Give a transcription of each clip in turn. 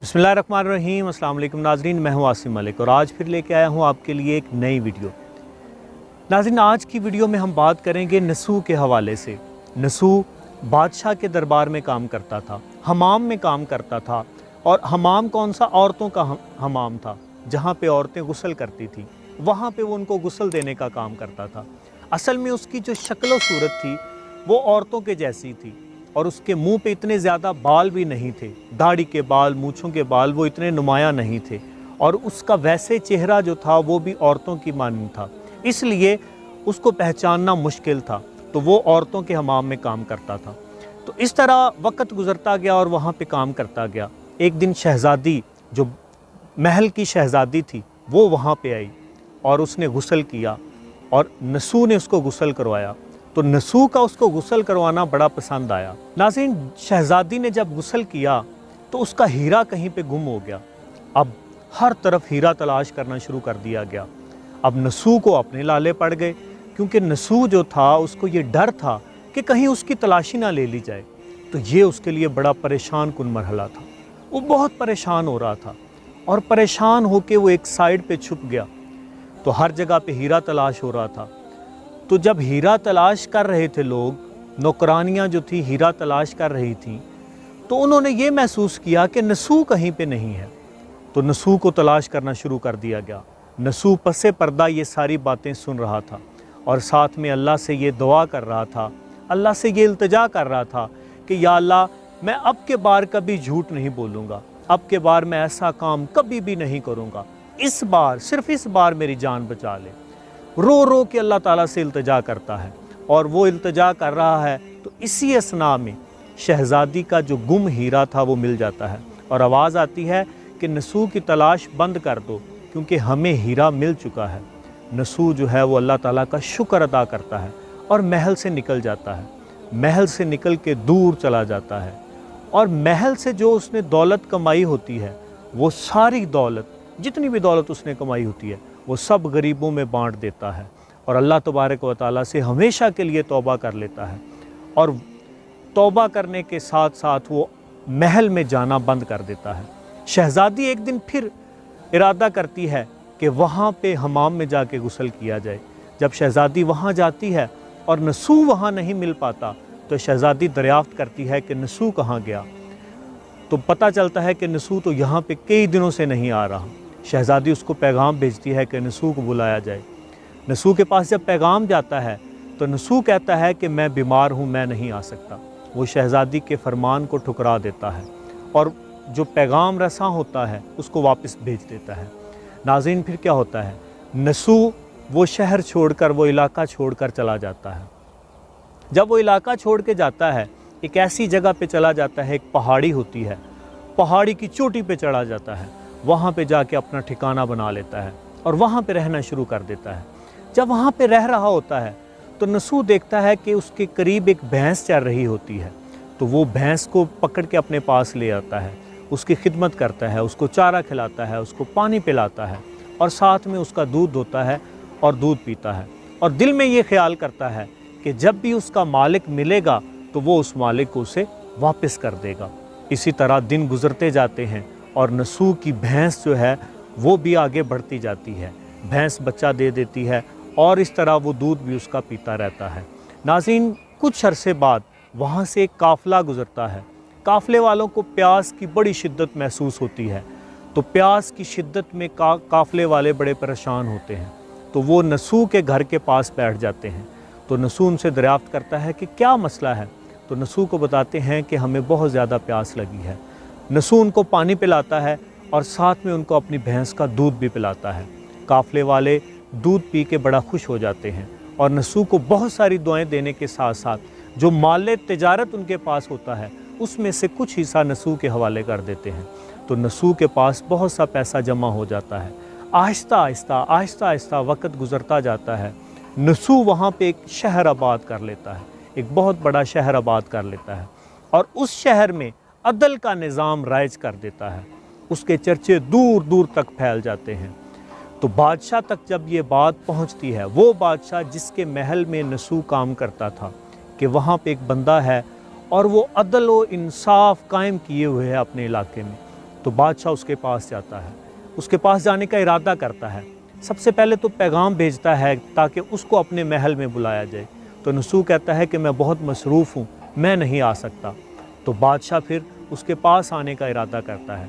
बिस्मिल्लाहिर्रहमानिर्रहीम। अस्सलाम वालेकुम नाज़रीन, मैं हूं आसिम मलिक और आज फिर लेके आया हूं आपके लिए एक नई वीडियो। नाज़रीन, आज की वीडियो में हम बात करेंगे नसूह के हवाले से। नसूह बादशाह के दरबार में काम करता था, हमाम में काम करता था। और हमाम कौन सा? औरतों का हमाम था, जहाँ पे औरतें गुस्ल करती थी, वहाँ पे वो उनको गुस्ल देने का काम करता था। असल में उसकी जो शक्ल व सूरत थी वो औरतों के जैसी थी और उसके मुंह पे इतने ज़्यादा बाल भी नहीं थे, दाढ़ी के बाल, मूँछों के बाल वो इतने नुमाया नहीं थे और उसका वैसे चेहरा जो था वो भी औरतों की मानंद था, इसलिए उसको पहचानना मुश्किल था। तो वो औरतों के हमाम में काम करता था। तो इस तरह वक्त गुजरता गया और वहाँ पे काम करता गया। एक दिन शहज़ादी, जो महल की शहज़ादी थी, वो वहाँ पे आई और उसने गुस्ल किया और नसूह ने उसको गुस्ल करवाया। तो नसूह का उसको गुस्ल करवाना बड़ा पसंद आया। नाज़रीन, शहज़ादी ने जब गुस्ल किया तो उसका हीरा कहीं पे गुम हो गया। अब हर तरफ हीरा तलाश करना शुरू कर दिया गया। अब नसूह को अपने लाले पड़ गए, क्योंकि नसूह जो था उसको ये डर था कि कहीं उसकी तलाशी ना ले ली जाए। तो ये उसके लिए बड़ा परेशान कुन मरहला था। वो बहुत परेशान हो रहा था और परेशान होकर वो एक साइड पे छुप गया। तो हर जगह पे हीरा तलाश हो रहा था। तो जब हीरा तलाश कर रहे थे लोग, नौकरानियाँ जो थी हीरा तलाश कर रही थी, तो उन्होंने ये महसूस किया कि नसूह कहीं पे नहीं है। तो नसूह को तलाश करना शुरू कर दिया गया। नसूह पसे पर्दा ये सारी बातें सुन रहा था और साथ में अल्लाह से ये दुआ कर रहा था, अल्लाह से ये इल्तिजा कर रहा था कि या अल्लाह, मैं अब के बार कभी झूठ नहीं बोलूँगा, अब के बार मैं ऐसा काम कभी भी नहीं करूँगा, इस बार, सिर्फ इस बार मेरी जान बचा ले। रो रो के अल्लाह ताला से इल्तिजा करता है और वो इल्तिजा कर रहा है। तो इसी असना में शहज़ादी का जो गुम हीरा था वो मिल जाता है और आवाज़ आती है कि नसूह की तलाश बंद कर दो, क्योंकि हमें हीरा मिल चुका है। नसूह जो है वो अल्लाह ताला का शुक्र अदा करता है और महल से निकल जाता है। महल से निकल के दूर चला जाता है और महल से जो उसने दौलत कमाई होती है, वो सारी दौलत, जितनी भी दौलत उसने कमाई होती है, वो सब गरीबों में बांट देता है और अल्लाह तबारक व तआला से हमेशा के लिए तौबा कर लेता है। और तौबा करने के साथ साथ वो महल में जाना बंद कर देता है। शहज़ादी एक दिन फिर इरादा करती है कि वहाँ पे हमाम में जाके गुस्ल किया जाए। जब शहज़ादी वहाँ जाती है और नसूह वहाँ नहीं मिल पाता, तो शहज़ादी दरियाफ्त करती है कि नसूह कहाँ गया। तो पता चलता है कि नसूह तो यहाँ पे कई दिनों से नहीं आ रहा। शहज़ादी उसको पैगाम भेजती है कि नसूह को बुलाया जाए। नसूह के पास जब पैगाम जाता है तो नसूह कहता है कि मैं बीमार हूँ, मैं नहीं आ सकता। वो शहज़ादी के फरमान को ठुकरा देता है और जो पैगाम रसा होता है उसको वापस भेज देता है। नाज़रीन, फिर क्या होता है? नसूह वो शहर छोड़कर, वो इलाका छोड़कर चला जाता है। जब वो इलाका छोड़ के जाता है, एक ऐसी जगह पे चला जाता है, एक पहाड़ी होती है, पहाड़ी की चोटी पे चढ़ा जाता है। वहाँ पे जाके अपना ठिकाना बना लेता है और वहाँ पे रहना शुरू कर देता है। जब वहाँ पे रह रहा होता है तो नसूह देखता है कि उसके करीब एक भैंस चल रही होती है। तो वो भैंस को पकड़ के अपने पास ले आता है, उसकी खिदमत करता है, उसको चारा खिलाता है, उसको पानी पिलाता है और साथ में उसका दूध दोता है और दूध पीता है। और दिल में ये ख्याल करता है कि जब भी उसका मालिक मिलेगा तो वो उस मालिक को उसे वापस कर देगा। इसी तरह दिन गुजरते जाते हैं और नसूह की भैंस जो है वो भी आगे बढ़ती जाती है। भैंस बच्चा दे देती है और इस तरह वो दूध भी उसका पीता रहता है। नाज़रीन, कुछ अरसे बाद वहाँ से एक काफ़िला गुजरता है। काफ़िले वालों को प्यास की बड़ी शिद्दत महसूस होती है। तो प्यास की शिद्दत में काफ़िले वाले बड़े परेशान होते हैं। तो वो नसूह के घर के पास बैठ जाते हैं। तो नसूह उनसे दरियाफ्त करता है कि क्या मसला है। तो नसूह को बताते हैं कि हमें बहुत ज़्यादा प्यास लगी है। नसूह उनको पानी पिलाता है और साथ में उनको अपनी भैंस का दूध भी पिलाता है। काफ़िले वाले दूध पी के बड़ा खुश हो जाते हैं और नसूह को बहुत सारी दुआएं देने के साथ साथ जो माल तिजारत उनके पास होता है उसमें से कुछ हिस्सा नसूह के हवाले कर देते हैं। तो नसूह के पास बहुत सा पैसा जमा हो जाता है। आहिस्ता आहिस्ता वक्त गुजरता जाता है। नसूह वहाँ पे एक शहर आबाद कर लेता है, एक बहुत बड़ा शहर आबाद कर लेता है और उस शहर में अदल का निज़ाम राइज कर देता है। उसके चर्चे दूर दूर तक फैल जाते हैं। तो बादशाह तक जब ये बात पहुंचती है, वो बादशाह जिसके महल में नसूह काम करता था, कि वहाँ पे एक बंदा है और वो अदल व इंसाफ कायम किए हुए है अपने इलाके में। تو بادشاہ اس کے پاس جاتا ہے، اس کے پاس جانے کا ارادہ کرتا ہے۔ سب سے پہلے تو پیغام بھیجتا ہے تاکہ اس کو اپنے محل میں بلایا جائے، تو نسو کہتا ہے کہ میں بہت مصروف ہوں، میں نہیں آ سکتا۔ تو بادشاہ پھر اس کے پاس آنے کا ارادہ کرتا ہے۔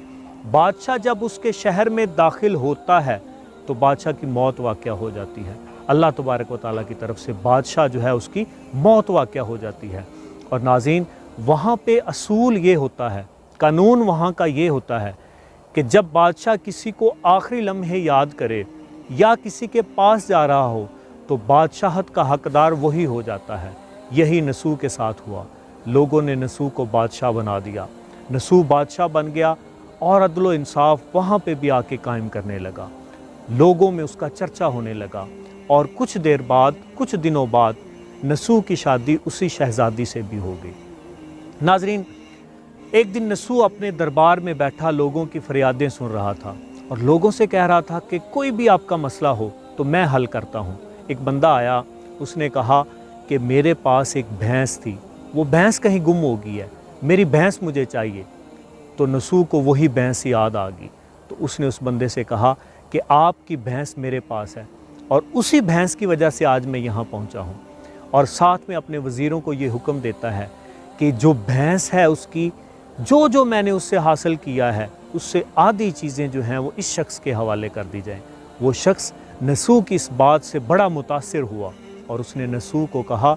بادشاہ جب اس کے شہر میں داخل ہوتا ہے تو بادشاہ کی موت واقع ہو جاتی ہے۔ اللہ تبارک و تعالیٰ کی طرف سے بادشاہ جو ہے اس کی موت واقع ہو جاتی ہے۔ اور ناظرین، وہاں پہ اصول یہ ہوتا ہے، قانون وہاں کا یہ ہوتا ہے کہ جب بادشاہ کسی کو آخری لمحے یاد کرے یا کسی کے پاس جا رہا ہو تو بادشاہت کا حقدار وہی ہو جاتا ہے۔ یہی نسو کے ساتھ ہوا، لوگوں نے نسو کو بادشاہ بنا دیا، نسو بادشاہ بن گیا اور عدل و انصاف وہاں پہ بھی آ کے قائم کرنے لگا، لوگوں میں اس کا چرچا ہونے لگا۔ اور کچھ دیر بعد، کچھ دنوں بعد نسو کی شادی اسی شہزادی سے بھی ہو گئی۔ ناظرین، ایک دن نسو اپنے دربار میں بیٹھا لوگوں کی فریادیں سن رہا تھا اور لوگوں سے کہہ رہا تھا کہ کوئی بھی آپ کا مسئلہ ہو تو میں حل کرتا ہوں۔ ایک بندہ آیا، اس نے کہا کہ میرے پاس ایک بھینس تھی، وہ بھینس کہیں گم ہو گئی ہے، میری بھینس مجھے چاہیے۔ تو نسو کو وہی بھینس یاد آ گئی، تو اس نے اس بندے سے کہا کہ آپ کی بھینس میرے پاس ہے اور اسی بھینس کی وجہ سے آج میں یہاں پہنچا ہوں۔ اور ساتھ میں اپنے وزیروں کو یہ حکم دیتا ہے کہ جو بھینس ہے اس کی جو میں نے اس سے حاصل کیا ہے اس سے آدھی چیزیں جو ہیں وہ اس شخص کے حوالے کر دی جائیں۔ وہ شخص نسو کی اس بات سے بڑا متاثر ہوا اور اس نے نسو کو کہا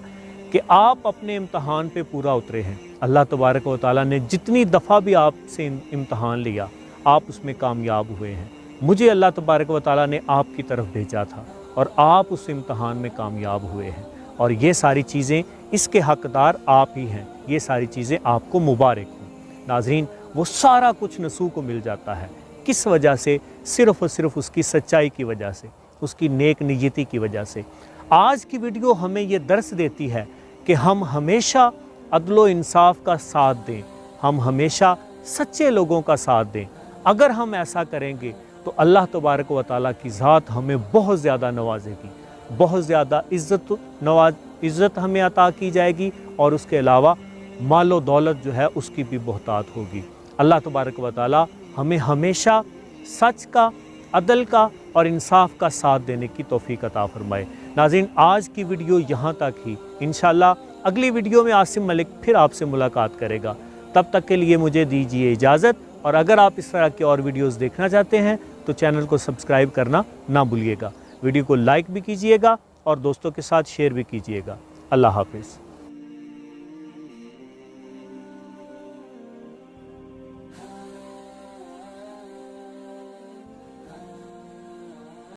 کہ آپ اپنے امتحان پہ پورا اترے ہیں، اللہ تبارک و تعالیٰ نے جتنی دفعہ بھی آپ سے امتحان لیا آپ اس میں کامیاب ہوئے ہیں، مجھے اللہ تبارک و تعالیٰ نے آپ کی طرف بھیجا تھا اور آپ اس امتحان میں کامیاب ہوئے ہیں، اور یہ ساری چیزیں اس کے حقدار آپ ہی ہیں، یہ ساری چیزیں آپ کو مبارک ہوں۔ ناظرین، وہ سارا کچھ نسو کو مل جاتا ہے، کس وجہ سے؟ صرف اور صرف اس کی سچائی کی وجہ سے، اس کی نیک نیتی کی وجہ سے۔ آج کی ویڈیو ہمیں یہ درس دیتی ہے کہ ہم ہمیشہ عدل و انصاف کا ساتھ دیں، ہم ہمیشہ سچے لوگوں کا ساتھ دیں۔ اگر ہم ایسا کریں گے تو اللہ تبارک و تعالیٰ کی ذات ہمیں بہت زیادہ نوازے گی، بہت زیادہ عزت ہمیں عطا کی جائے گی، اور اس کے علاوہ مال و دولت جو ہے اس کی بھی بہتات ہوگی۔ اللہ تبارک و تعالیٰ ہمیں ہمیشہ سچ کا، عدل کا اور انصاف کا ساتھ دینے کی توفیق عطا فرمائے۔ ناظرین، آج کی ویڈیو یہاں تک ہی، انشاءاللہ اگلی ویڈیو میں عاصم ملک پھر آپ سے ملاقات کرے گا۔ تب تک کے لیے مجھے دیجیے اجازت، اور اگر آپ اس طرح کی اور ویڈیوز دیکھنا چاہتے ہیں تو چینل کو سبسکرائب کرنا نہ بھولیے گا، ویڈیو کو لائک بھی کیجیے گا اور دوستوں کے ساتھ شیئر بھی کیجیے گا۔ اللہ حافظ۔